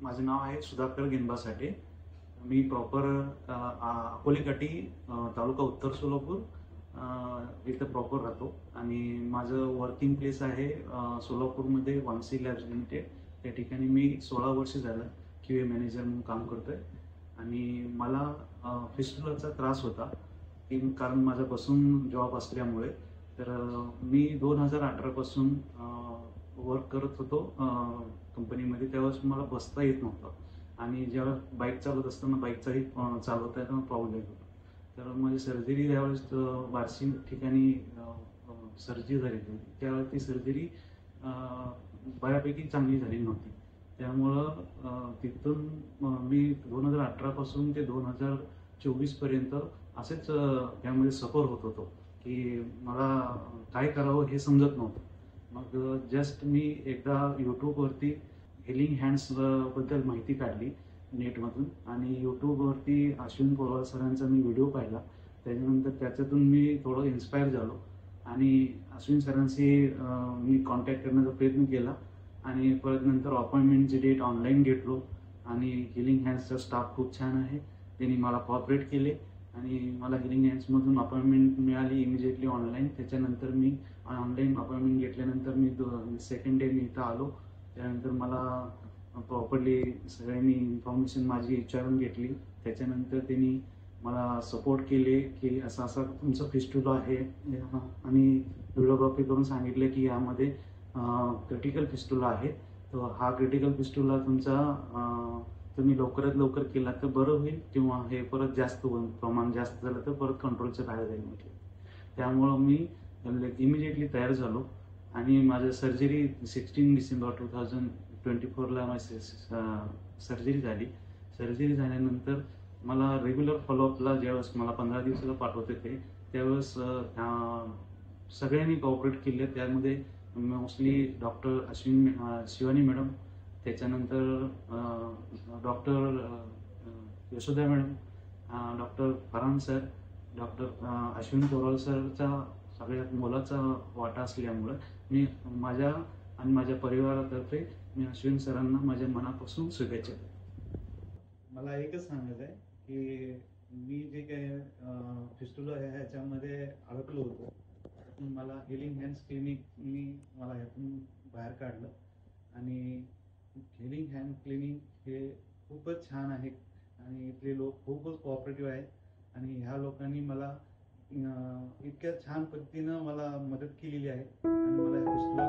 माझे नाव आहे सुधाकर गेनबासाटे. मी प्रॉपर अकोले काठी, तालुका उत्तर सोलापूर इथं प्रॉपर राहतो आणि माझं वर्किंग प्लेस आहे सोलापूरमध्ये वांसी लॅब्स लिमिटेड. त्या ठिकाणी मी 16 वर्ष झालं QA मॅनेजर म्हणून काम करतोय. आणि मला फिस्टुलाचा त्रास होता की कारण माझा बसून जॉब असल्यामुळे. तर मी 2018 पासून वर्क करत होतो कंपनीमध्ये. त्यावेळेस मला बसता येत नव्हतं आणि जेव्हा बाईक चालवत असताना बाईकचाही चालवता येताना प्रॉब्लेम येत होता. तर माझी सर्जरी त्यावेळेस बार्शी ठिकाणी सर्जरी झाली होती. त्यावेळेस ती सर्जरी बऱ्यापैकी चांगली झाली नव्हती. त्यामुळं तिथून मी 2018 पासून ते 2024 पर्यंत असेच त्यामध्ये सफर होत होतो की मला काय करावं हे समजत नव्हतं. मग जस्ट मी एकदा यूट्यूबवरती हेलिंग हँड्स बद्दल माहिती काढली नेटमधून आणि यूट्यूबवरती अश्विन पोरवाल सरांचा मी व्हिडिओ पाहिला. त्याच्यानंतर त्याच्यातून मी थोडं इन्स्पायर झालो आणि अश्विन सरांशी मी कॉन्टॅक्ट करण्याचा प्रयत्न केला आणि परत नंतर अपॉइंटमेंटची डेट ऑनलाईन घेतलो. आणि हिलिंग हँड्सचा स्टाफ खूप छान आहे, त्यांनी मला कॉपरेट केले आणि मला हिलिंग हँड्समधून अपॉइंटमेंट मिळाली इमिजिएटली ऑनलाईन. त्याच्यानंतर मी ऑनलाईन अपॉइंटमेंट घेतल्यानंतर मी सेकंड डे मी इथं आलो. त्यानंतर मला प्रॉपरली सगळ्यांनी इन्फॉर्मेशन माझी विचारून घेतली. त्याच्यानंतर त्यांनी मला सपोर्ट केले की असं असं तुमचं फिस्टुला आहे आणि व्हिडिओग्राफी करून सांगितले की यामध्ये क्रिटिकल फिस्टुला आहे. तर हा क्रिटिकल फिस्टुला तुमचा तुम्ही लवकरात लवकर केला तर बरं होईल किंवा हे परत जास्त प्रमाण जास्त झालं तर परत कंट्रोलच्या बाहेर जाईल म्हटले. त्यामुळं मी इमिजिएटली तयार झालो आणि माझं सर्जरी 16 डिसेंबर 2024ला माझी सर्जरी झाली. सर्जरी झाल्यानंतर मला रेग्युलर फॉलोअपला ज्यावेळेस मला 15 दिवसाला पाठवत होते त्यावेळेस सगळ्यांनी कॉपरेट केले. त्यामध्ये मोस्टली डॉक्टर शिवानी मॅडम, त्याच्यानंतर doctor Yashoda madam, doctor Farhan sir, doctor Ashwin Porwal सरचा सगळ्यात मोलाचा वाटा असल्यामुळं मी माझ्या आणि माझ्या परिवारातर्फे मी अश्विन सरांना माझ्या मनापासून शुभेच्छा देतो. मला एकच सांगायचं आहे की मी जे काय फिस्टुला ह्याच्यामध्ये अडकलो होतो त्यातून मला हिलिंग हँड्स क्लिनिकनी मला ह्यातून बाहेर काढलं आणि हिलिंग हँड क्लिनिक हे खूपच छान आहे आणि इथले लोक खूपच कोऑपरेटिव्ह आहेत आणि ह्या लोकांनी मला इतक्या छान पद्धतीनं मला मदत केलेली आहे आणि मला फिस्टुला